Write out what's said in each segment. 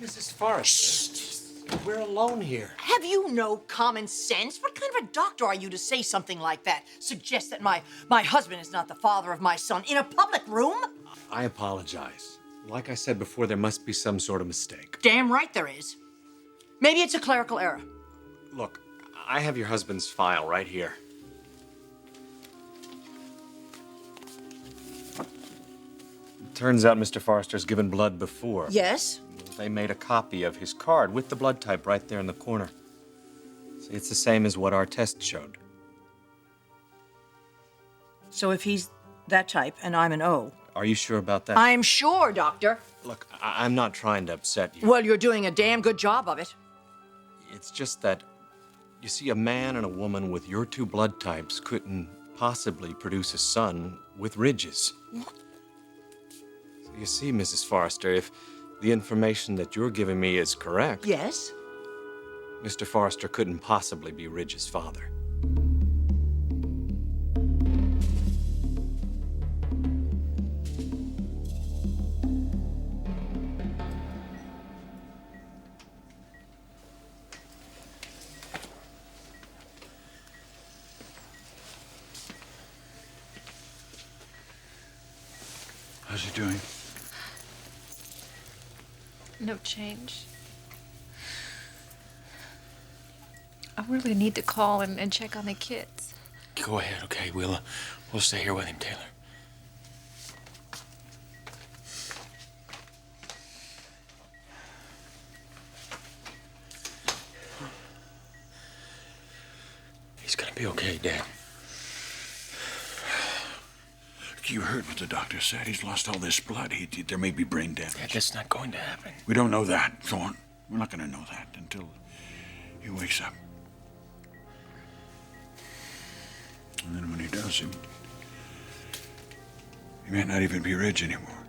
Mrs. Forrester, we're alone here. Have you no common sense? What kind of a doctor are you to say something like that? Suggest that my husband is not the father of my son in a public room? I apologize. Like I said before, there must be some sort of mistake. Damn right there is. Maybe it's a clerical error. Look, I have your husband's file right here. It turns out Mr. Forrester's given blood before. Yes? They made a copy of his card with the blood type right there in the corner. See, it's the same as what our test showed. So if he's that type and I'm an O. Are you sure about that? I'm sure, Doctor. Look, I'm not trying to upset you. Well, you're doing a damn good job of it. It's just that, you see, a man and a woman with your two blood types couldn't possibly produce a son with ridges. What? So you see, Mrs. Forrester, if the information that you're giving me is correct... Yes? Mr. Forrester couldn't possibly be Ridge's father. How's he doing? No change. I really need to call him and check on the kids. Go ahead, okay? We'll stay here with him, Taylor. He's gonna be okay, Dad. You heard what the doctor said. He's lost all this blood. There may be brain damage. Dad, that's not going to happen. We don't know that, Thorne. We're not going to know that until he wakes up. And then when he does, he may not even be Ridge anymore.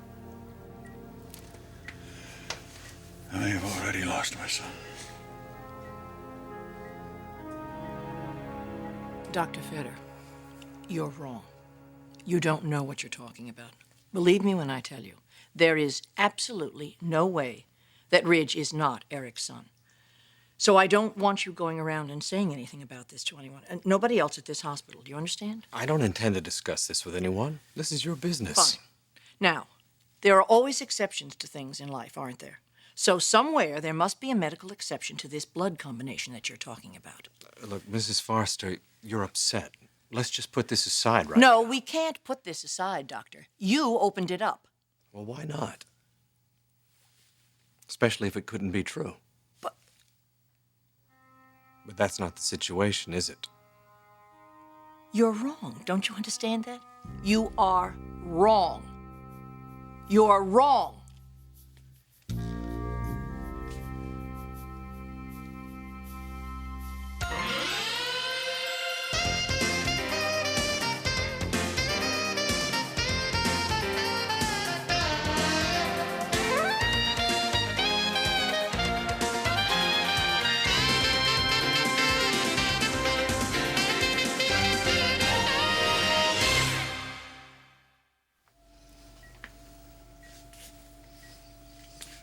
I may have already lost my son. Dr. Fetter, you're wrong. You don't know what you're talking about. Believe me when I tell you, there is absolutely no way that Ridge is not Eric's son. So I don't want you going around and saying anything about this to anyone. And nobody else at this hospital. Do you understand? I don't intend to discuss this with anyone. This is your business. Fine. Now, there are always exceptions to things in life, aren't there? So somewhere there must be a medical exception to this blood combination that you're talking about. Look, Mrs. Forrester, you're upset. Let's just put this aside right now. No, we can't put this aside, Doctor. You opened it up. Well, why not? Especially if it couldn't be true. But that's not the situation, is it? you're wrong. Don't you understand that? You are wrong. You're wrong.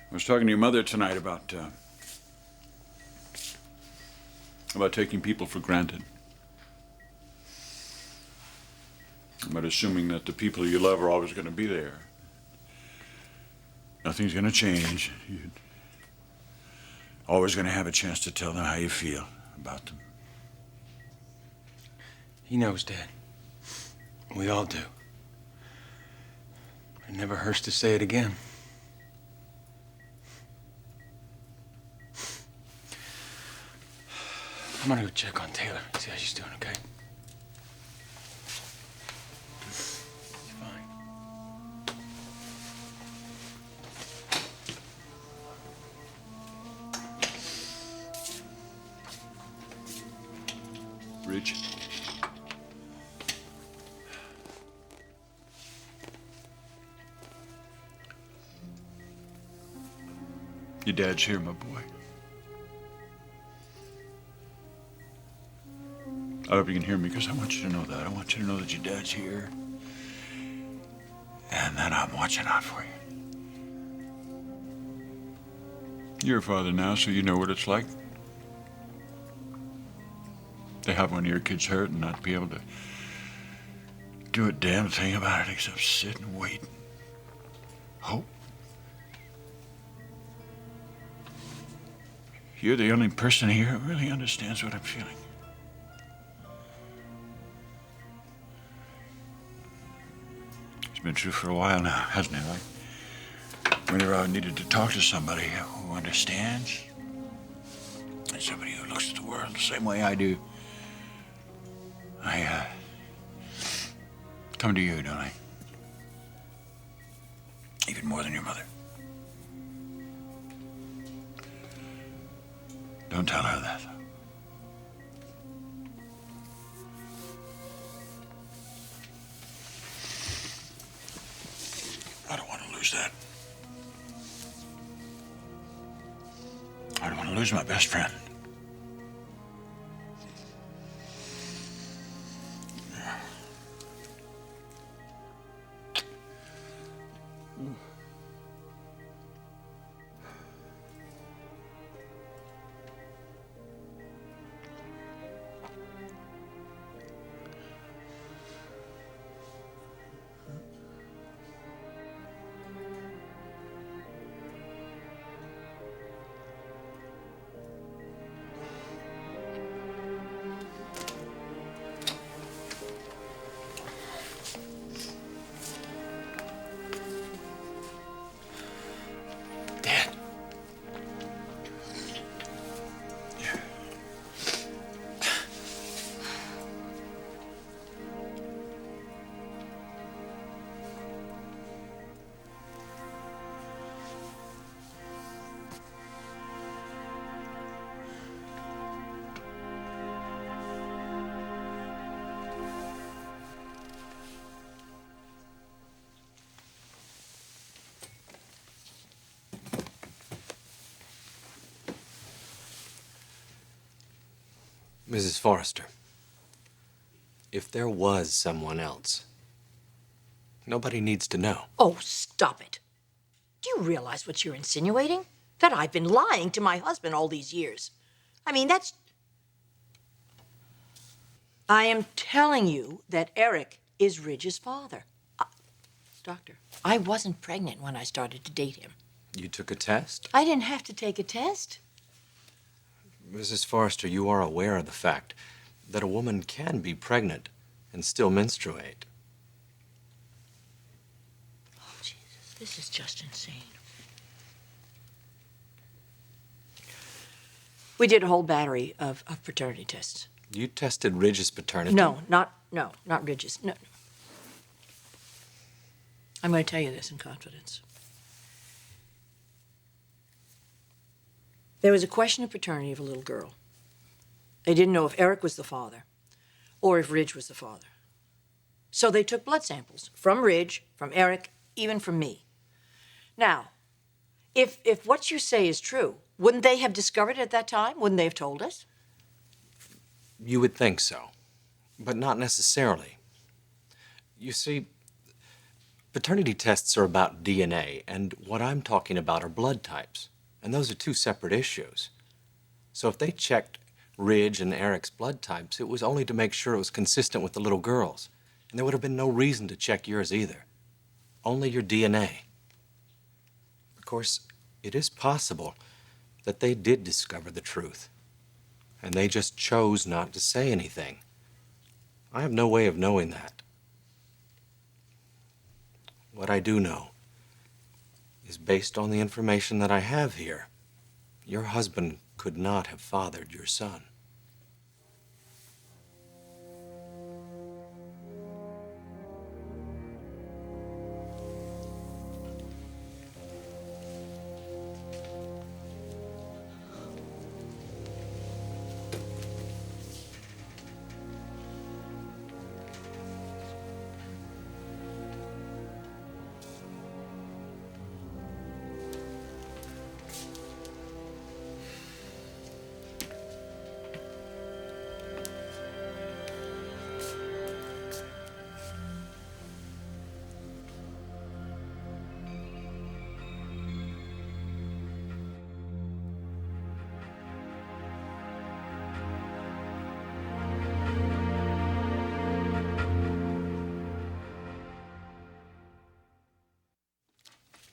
I was talking to your mother tonight about taking people for granted. About assuming that the people you love are always going to be there. Nothing's going to change. You're always going to have a chance to tell them how you feel about them. He knows, Dad. We all do. It never hurts to say it again. I'm gonna go check on Taylor, see how she's doing, okay? She's fine. Ridge. Your dad's here, my boy. I hope you can hear me, because I want you to know that. I want you to know that your dad's here. And that I'm watching out for you. You're a father now, so you know what it's like to have one of your kids hurt and not be able to do a damn thing about it except sit and wait. Hope. You're the only person here who really understands what I'm feeling. It's been true for a while now, hasn't it? Whenever I needed to talk to somebody who understands, and somebody who looks at the world the same way I do, I come to you, don't I? Even more than your mother. Don't tell her that. I don't want to lose that. I don't want to lose my best friend. Mrs. Forrester, if there was someone else, nobody needs to know. Oh, stop it. Do you realize what you're insinuating? That I've been lying to my husband all these years. I mean, that's... I am telling you that Eric is Ridge's father. Doctor, I wasn't pregnant when I started to date him. You took a test? I didn't have to take a test. Mrs. Forrester, you are aware of the fact that a woman can be pregnant and still menstruate. Oh, Jesus, this is just insane. We did a whole battery of paternity tests. You tested Ridge's paternity? No, not Ridge's. No. I'm going to tell you this in confidence. There was a question of paternity of a little girl. They didn't know if Eric was the father or if Ridge was the father. So they took blood samples from Ridge, from Eric, even from me. Now, if what you say is true, wouldn't they have discovered it at that time? Wouldn't they have told us? You would think so, but not necessarily. You see, paternity tests are about DNA, and what I'm talking about are blood types. And those are two separate issues. So if they checked Ridge and Eric's blood types, it was only to make sure it was consistent with the little girl's. And there would have been no reason to check yours either. Only your DNA. Of course, it is possible that they did discover the truth. And they just chose not to say anything. I have no way of knowing that. What I do know is based on the information that I have here. Your husband could not have fathered your son.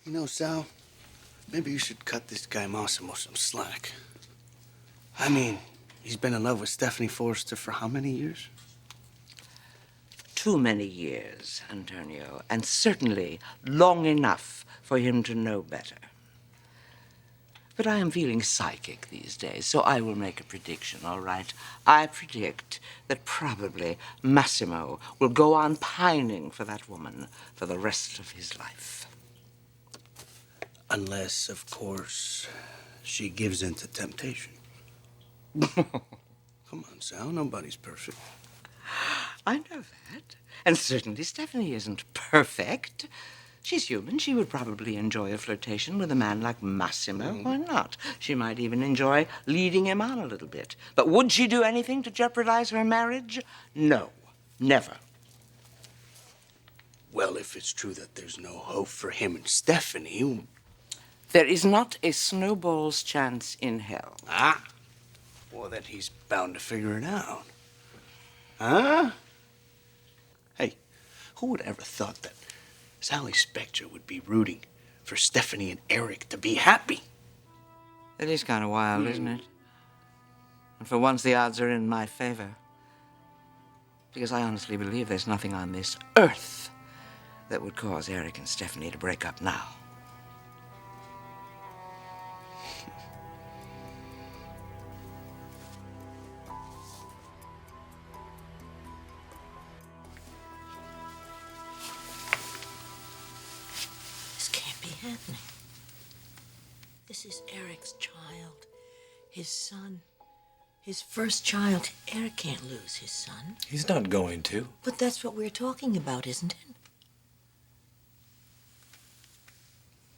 You know, Sal, maybe you should cut this guy Massimo some slack. I mean, he's been in love with Stephanie Forrester for how many years? Too many years, Antonio, and certainly long enough for him to know better. But I am feeling psychic these days, so I will make a prediction, all right? I predict that probably Massimo will go on pining for that woman for the rest of his life. Unless, of course, she gives in to temptation. Come on, Sal, nobody's perfect. I know that. And certainly Stephanie isn't perfect. She's human. She would probably enjoy a flirtation with a man like Massimo. Why not? She might even enjoy leading him on a little bit. But would she do anything to jeopardize her marriage? No, never. Well, if it's true that there's no hope for him and Stephanie... There is not a snowball's chance in hell. Ah? Well, then he's bound to figure it out. Huh? Hey, who would ever thought that Sally Spectre would be rooting for Stephanie and Eric to be happy? It is kind of wild, isn't it? And for once, the odds are in my favor. Because I honestly believe there's nothing on this earth that would cause Eric and Stephanie to break up now. This can't be happening. This is Eric's child, his son, his first child. Eric can't lose his son. He's not going to. But that's what we're talking about, isn't it?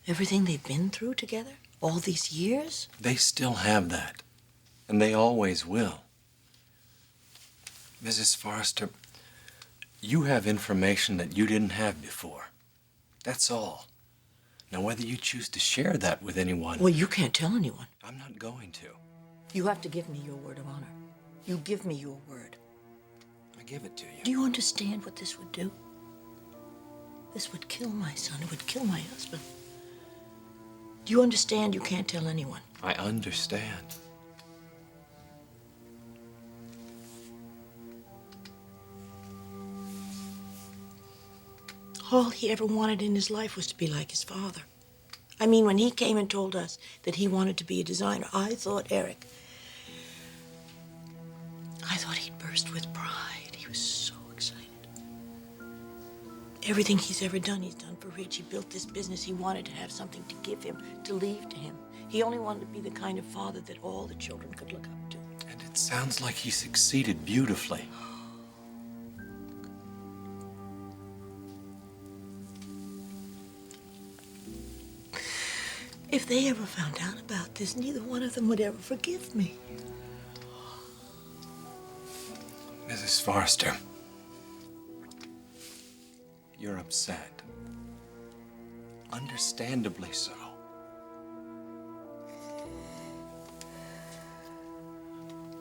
Everything they've been through together, all these years. They still have that. And they always will. Mrs. Forrester, you have information that you didn't have before. That's all. Now, whether you choose to share that with anyone... Well, you can't tell anyone. I'm not going to. You have to give me your word of honor. You give me your word. I give it to you. Do you understand what this would do? This would kill my son. It would kill my husband. Do you understand you can't tell anyone? I understand. All he ever wanted in his life was to be like his father. I mean, when he came and told us that he wanted to be a designer, I thought Eric... I thought he'd burst with pride. He was so excited. Everything he's ever done, he's done for Rich. He built this business. He wanted to have something to give him, to leave to him. He only wanted to be the kind of father that all the children could look up to. And it sounds like he succeeded beautifully. If they ever found out about this, neither one of them would ever forgive me. Mrs. Forrester, you're upset. Understandably so.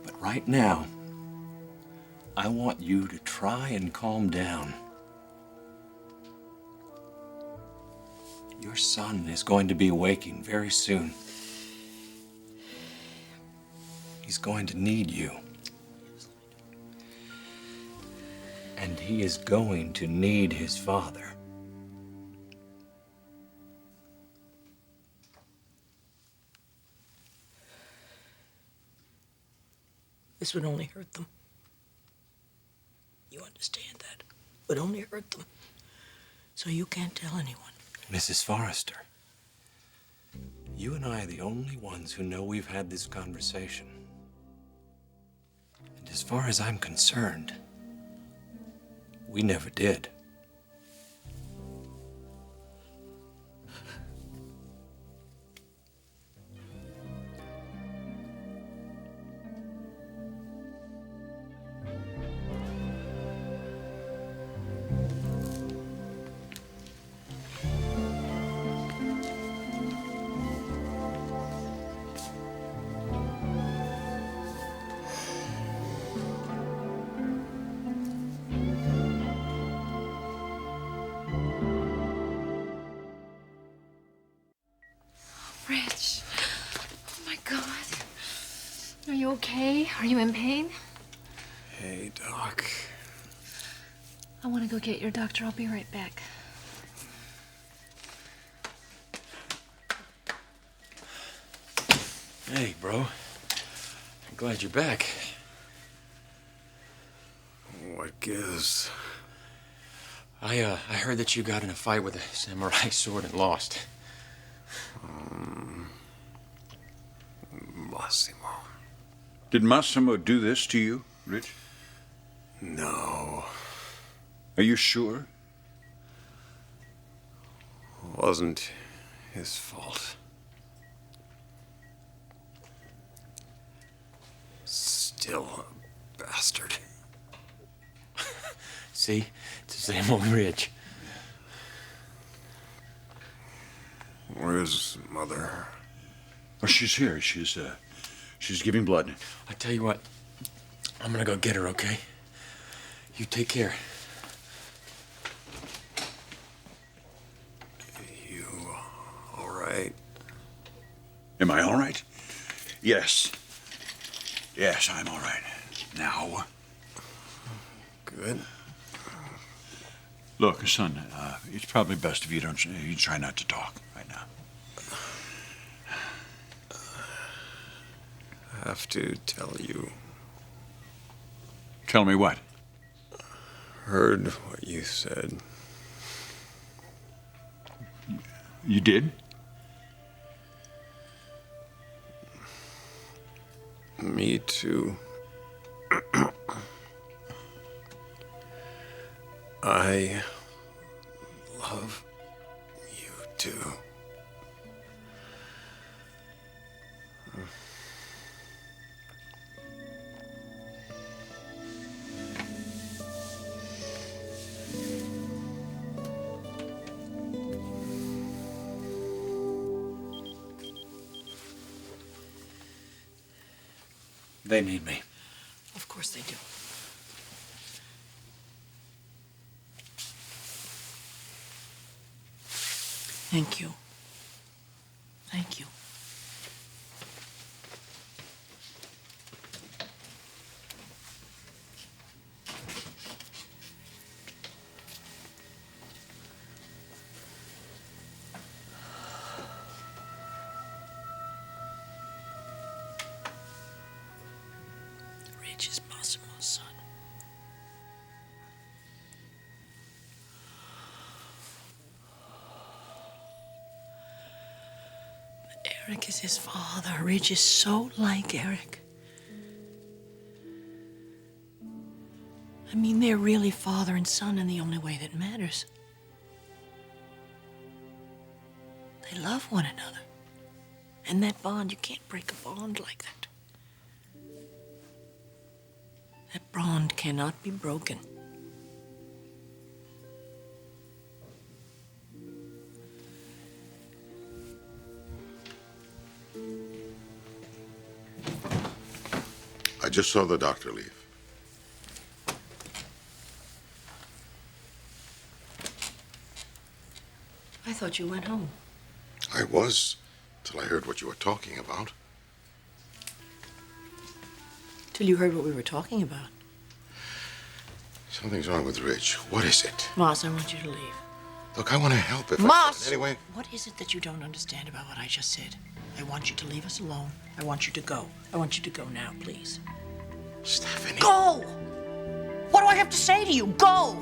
But right now, I want you to try and calm down. Your son is going to be waking very soon. He's going to need you. And he is going to need his father. This would only hurt them. You understand that? It would only hurt them. So you can't tell anyone. Mrs. Forrester, you and I are the only ones who know we've had this conversation. And as far as I'm concerned, we never did. Rich. Oh my God. Are you okay? Are you in pain? Hey, Doc. I want to go get your doctor. I'll be right back. Hey, bro. I'm glad you're back. What gives? I heard that you got in a fight with a samurai sword and lost. Massimo. Did Massimo do this to you, Rich? No. Are you sure? Wasn't his fault. Still a bastard. See? It's the same old Rich. Where's Mother? Oh, she's here. She's giving blood. I tell you what, I'm gonna go get her, okay? You take care. You all right? Am I all right? Yes. Yes, I'm all right. Now, Good. look, son, it's probably best if you try not to talk right now. I have to tell you. Tell me what? Heard what you said. You did? Me too. I love you too. They need me. Of course they do. Thank you. Thank you. Rich is Massimo's son. Eric is his father. Rich is so like Eric. I mean, they're really father and son in the only way that matters. They love one another. And that bond, you can't break a bond like that. That bond cannot be broken. I just saw the doctor leave. I thought you went home. I was, till I heard what you were talking about. Till you heard what we were talking about. Something's wrong with Rich. What is it? Moss, I want you to leave. Look, I want to help if I Moss! can. Anyway, What is it that you don't understand about what I just said? I want you to leave us alone. I want you to go. I want you to go now, please. Stephanie. Go! What do I have to say to you? Go!